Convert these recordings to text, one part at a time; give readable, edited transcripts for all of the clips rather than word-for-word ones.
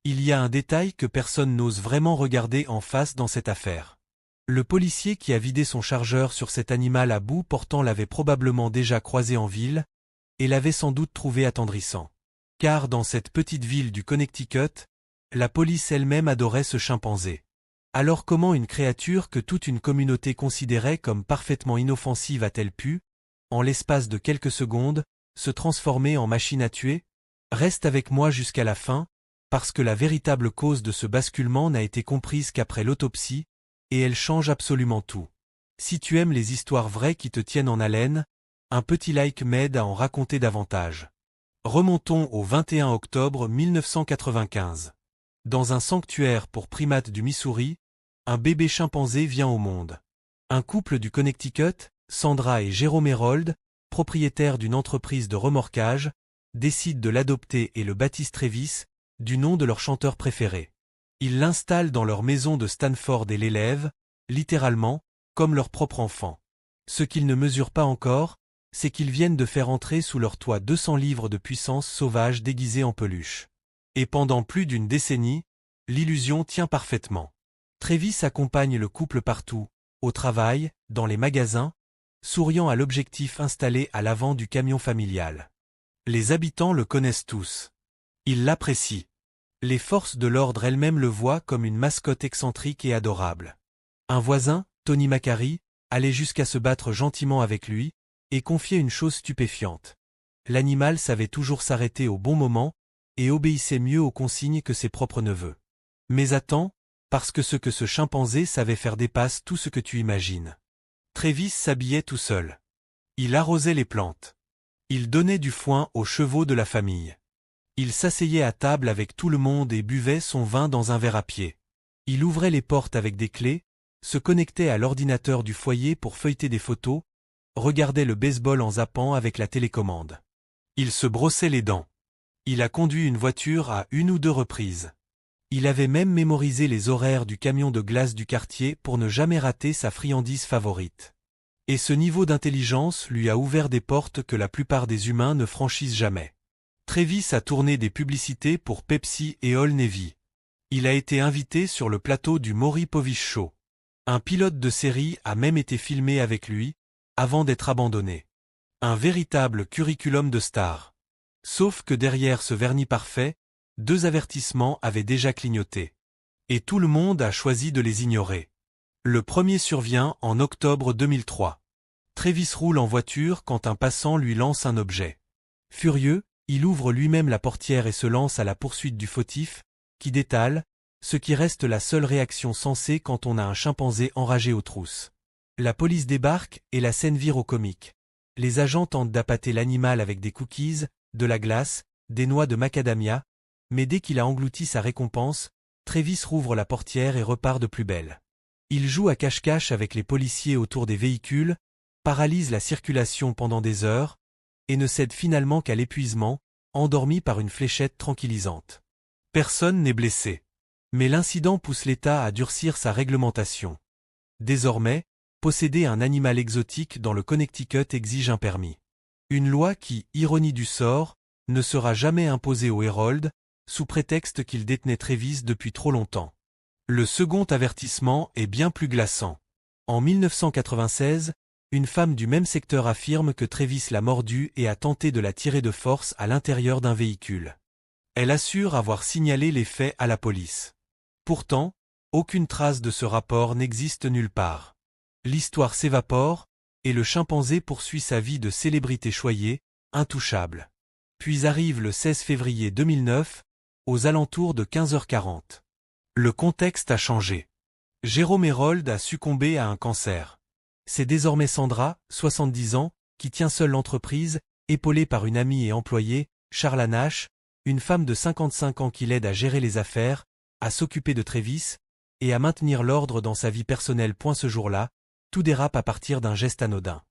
Il y a un détail que personne n'ose vraiment regarder en face dans cette affaire. Le policier qui a vidé son chargeur sur cet animal à bout portant l'avait probablement déjà croisé en ville, et l'avait sans doute trouvé attendrissant. Car dans cette petite ville du Connecticut, la police elle-même adorait ce chimpanzé. Alors comment une créature que toute une communauté considérait comme parfaitement inoffensive a-t-elle pu, en l'espace de quelques secondes, se transformer en machine à tuer? Reste avec moi jusqu'à la fin, parce que la véritable cause de ce basculement n'a été comprise qu'après l'autopsie, et elle change absolument tout. Si tu aimes les histoires vraies qui te tiennent en haleine, un petit like m'aide à en raconter davantage. Remontons au 21 octobre 1995. Dans un sanctuaire pour primates du Missouri, un bébé chimpanzé vient au monde. Un couple du Connecticut, Sandra et Jérôme Herold, propriétaires d'une entreprise de remorquage, décident de l'adopter et le baptisent Travis, du nom de leur chanteur préféré. Ils l'installent dans leur maison de Stanford et l'élèvent, littéralement, comme leur propre enfant. Ce qu'ils ne mesurent pas encore, c'est qu'ils viennent de faire entrer sous leur toit 200 livres de puissance sauvage déguisés en peluche. Et pendant plus d'une décennie, l'illusion tient parfaitement. Travis accompagne le couple partout, au travail, dans les magasins, souriant à l'objectif installé à l'avant du camion familial. Les habitants le connaissent tous. Ils l'apprécient. Les forces de l'ordre elles-mêmes le voient comme une mascotte excentrique et adorable. Un voisin, Tony Macari, allait jusqu'à se battre gentiment avec lui, et confiait une chose stupéfiante. L'animal savait toujours s'arrêter au bon moment, et obéissait mieux aux consignes que ses propres neveux. Mais attends, parce que ce chimpanzé savait faire dépasse tout ce que tu imagines. Travis s'habillait tout seul. Il arrosait les plantes. Il donnait du foin aux chevaux de la famille. Il s'asseyait à table avec tout le monde et buvait son vin dans un verre à pied. Il ouvrait les portes avec des clés, se connectait à l'ordinateur du foyer pour feuilleter des photos, regardait le baseball en zappant avec la télécommande. Il se brossait les dents. Il a conduit une voiture à 1 ou 2 reprises. Il avait même mémorisé les horaires du camion de glace du quartier pour ne jamais rater sa friandise favorite. Et ce niveau d'intelligence lui a ouvert des portes que la plupart des humains ne franchissent jamais. Travis a tourné des publicités pour Pepsi et Old Navy. Il a été invité sur le plateau du Maury Povich Show. Un pilote de série a même été filmé avec lui, avant d'être abandonné. Un véritable curriculum de star. Sauf que derrière ce vernis parfait, 2 avertissements avaient déjà clignoté. Et tout le monde a choisi de les ignorer. Le premier survient en octobre 2003. Travis roule en voiture quand un passant lui lance un objet. Furieux, il ouvre lui-même la portière et se lance à la poursuite du fautif, qui détale, ce qui reste la seule réaction sensée quand on a un chimpanzé enragé aux trousses. La police débarque et la scène vire au comique. Les agents tentent d'appâter l'animal avec des cookies, de la glace, des noix de macadamia, mais dès qu'il a englouti sa récompense, Travis rouvre la portière et repart de plus belle. Il joue à cache-cache avec les policiers autour des véhicules, paralyse la circulation pendant des heures, et ne cède finalement qu'à l'épuisement, endormi par une fléchette tranquillisante. Personne n'est blessé. Mais l'incident pousse l'État à durcir sa réglementation. Désormais, posséder un animal exotique dans le Connecticut exige un permis. Une loi qui, ironie du sort, ne sera jamais imposée aux Herold, sous prétexte qu'ils détenaient Travis depuis trop longtemps. Le second avertissement est bien plus glaçant. En 1996, une femme du même secteur affirme que Travis l'a mordue et a tenté de la tirer de force à l'intérieur d'un véhicule. Elle assure avoir signalé les faits à la police. Pourtant, aucune trace de ce rapport n'existe nulle part. L'histoire s'évapore, et le chimpanzé poursuit sa vie de célébrité choyée, intouchable. Puis arrive le 16 février 2009, aux alentours de 15h40. Le contexte a changé. Jérôme Herold a succombé à un cancer. C'est désormais Sandra, 70 ans, qui tient seule l'entreprise, épaulée par une amie et employée, Charla Nash, une femme de 55 ans qui l'aide à gérer les affaires, à s'occuper de Travis, et à maintenir l'ordre dans sa vie personnelle. Ce jour-là, tout dérape à partir d'un geste anodin.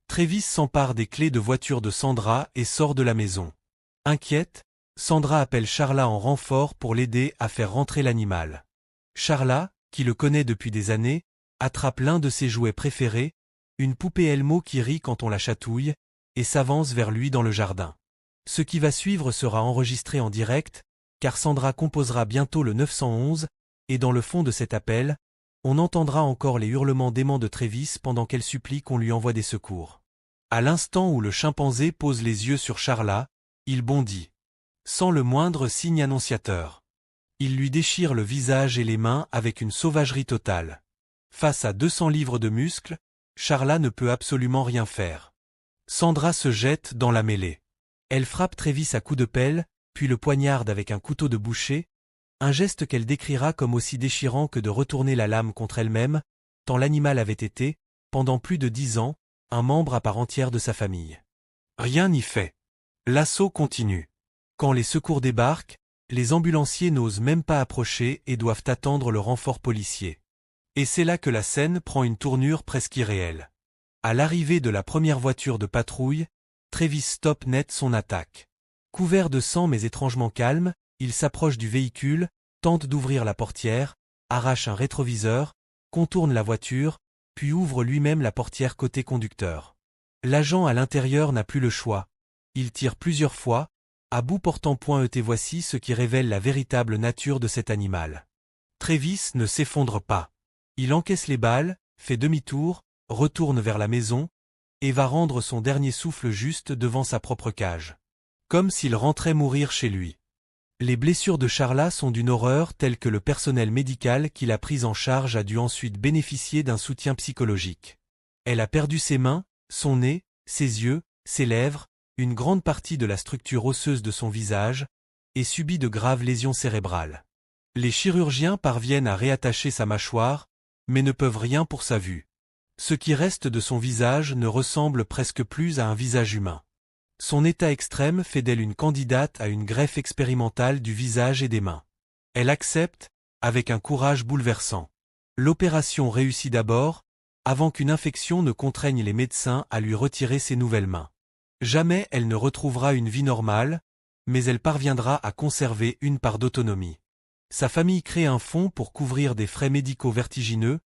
Travis s'empare des clés de voiture de Sandra et sort de la maison. Inquiète, Sandra appelle Charla en renfort pour l'aider à faire rentrer l'animal. Charla, qui le connaît depuis des années, attrape l'un de ses jouets préférés, une poupée Elmo qui rit quand on la chatouille, et s'avance vers lui dans le jardin. Ce qui va suivre sera enregistré en direct, car Sandra composera bientôt le 911, et dans le fond de cet appel, on entendra encore les hurlements d'aimants de Travis pendant qu'elle supplie qu'on lui envoie des secours. À l'instant où le chimpanzé pose les yeux sur Charla, il bondit. Sans le moindre signe annonciateur. Il lui déchire le visage et les mains avec une sauvagerie totale. Face à 200 livres de muscles, Charla ne peut absolument rien faire. Sandra se jette dans la mêlée. Elle frappe Travis à coups de pelle, puis le poignarde avec un couteau de boucher, un geste qu'elle décrira comme aussi déchirant que de retourner la lame contre elle-même, tant l'animal avait été, pendant plus de 10 ans, un membre à part entière de sa famille. Rien n'y fait. L'assaut continue. Quand les secours débarquent, les ambulanciers n'osent même pas approcher et doivent attendre le renfort policier. Et c'est là que la scène prend une tournure presque irréelle. À l'arrivée de la première voiture de patrouille, Travis stoppe net son attaque. Couvert de sang mais étrangement calme, il s'approche du véhicule, tente d'ouvrir la portière, arrache un rétroviseur, contourne la voiture, puis ouvre lui-même la portière côté conducteur. L'agent à l'intérieur n'a plus le choix. Il tire plusieurs fois, à bout portant point et voici ce qui révèle la véritable nature de cet animal. Travis ne s'effondre pas. Il encaisse les balles, fait demi-tour, retourne vers la maison, et va rendre son dernier souffle juste devant sa propre cage. Comme s'il rentrait mourir chez lui. Les blessures de Charla sont d'une horreur telle que le personnel médical qui l'a prise en charge a dû ensuite bénéficier d'un soutien psychologique. Elle a perdu ses mains, son nez, ses yeux, ses lèvres, une grande partie de la structure osseuse de son visage, et subit de graves lésions cérébrales. Les chirurgiens parviennent à réattacher sa mâchoire, mais ne peuvent rien pour sa vue. Ce qui reste de son visage ne ressemble presque plus à un visage humain. Son état extrême fait d'elle une candidate à une greffe expérimentale du visage et des mains. Elle accepte, avec un courage bouleversant. L'opération réussit d'abord, avant qu'une infection ne contraigne les médecins à lui retirer ses nouvelles mains. Jamais elle ne retrouvera une vie normale, mais elle parviendra à conserver une part d'autonomie. Sa famille crée un fonds pour couvrir des frais médicaux vertigineux,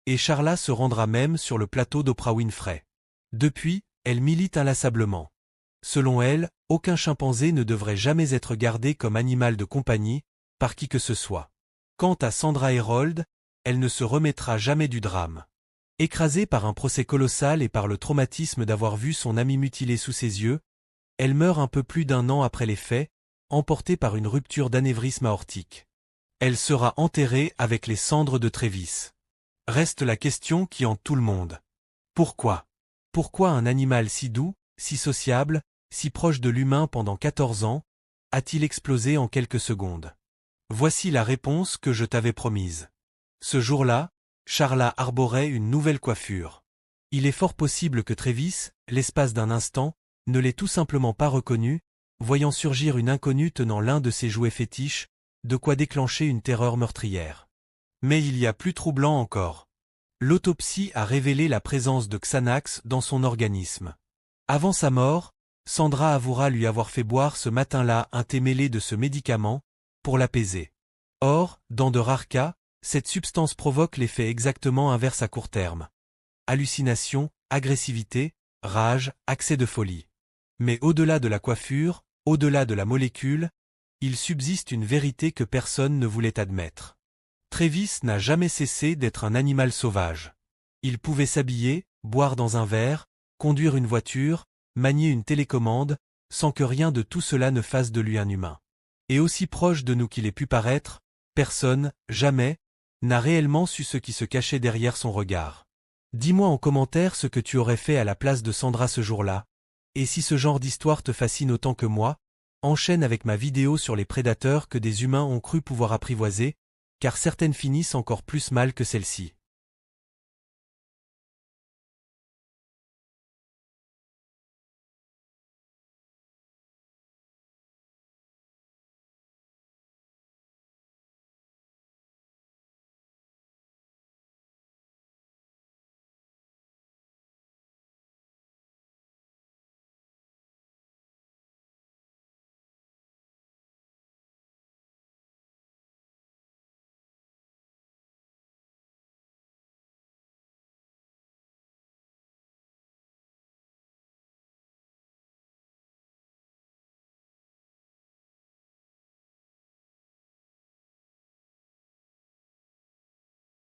et Charla se rendra même sur le plateau d'Oprah Winfrey. Depuis, elle milite inlassablement. Selon elle, aucun chimpanzé ne devrait jamais être gardé comme animal de compagnie, par qui que ce soit. Quant à Sandra Herold, elle ne se remettra jamais du drame. Écrasée par un procès colossal et par le traumatisme d'avoir vu son ami mutilé sous ses yeux, elle meurt un peu plus d'1 an après les faits, emportée par une rupture d'anévrisme aortique. Elle sera enterrée avec les cendres de Travis. Reste la question qui hante tout le monde. Pourquoi? Pourquoi un animal si doux, si sociable, si proche de l'humain pendant 14 ans, a-t-il explosé en quelques secondes? Voici la réponse que je t'avais promise. Ce jour-là, Charla arborait une nouvelle coiffure. Il est fort possible que Travis, l'espace d'un instant, ne l'ait tout simplement pas reconnu, voyant surgir une inconnue tenant l'un de ses jouets fétiches, de quoi déclencher une terreur meurtrière. Mais il y a plus troublant encore. L'autopsie a révélé la présence de Xanax dans son organisme. Avant sa mort, Sandra avouera lui avoir fait boire ce matin-là un thé mêlé de ce médicament, pour l'apaiser. Or, dans de rares cas, cette substance provoque l'effet exactement inverse à court terme. Hallucination, agressivité, rage, accès de folie. Mais au-delà de la coiffure, au-delà de la molécule, il subsiste une vérité que personne ne voulait admettre. Travis n'a jamais cessé d'être un animal sauvage. Il pouvait s'habiller, boire dans un verre, conduire une voiture, manier une télécommande, sans que rien de tout cela ne fasse de lui un humain. Et aussi proche de nous qu'il ait pu paraître, personne, jamais, n'a réellement su ce qui se cachait derrière son regard. Dis-moi en commentaire ce que tu aurais fait à la place de Sandra ce jour-là, et si ce genre d'histoire te fascine autant que moi, enchaîne avec ma vidéo sur les prédateurs que des humains ont cru pouvoir apprivoiser, car certaines finissent encore plus mal que celle-ci.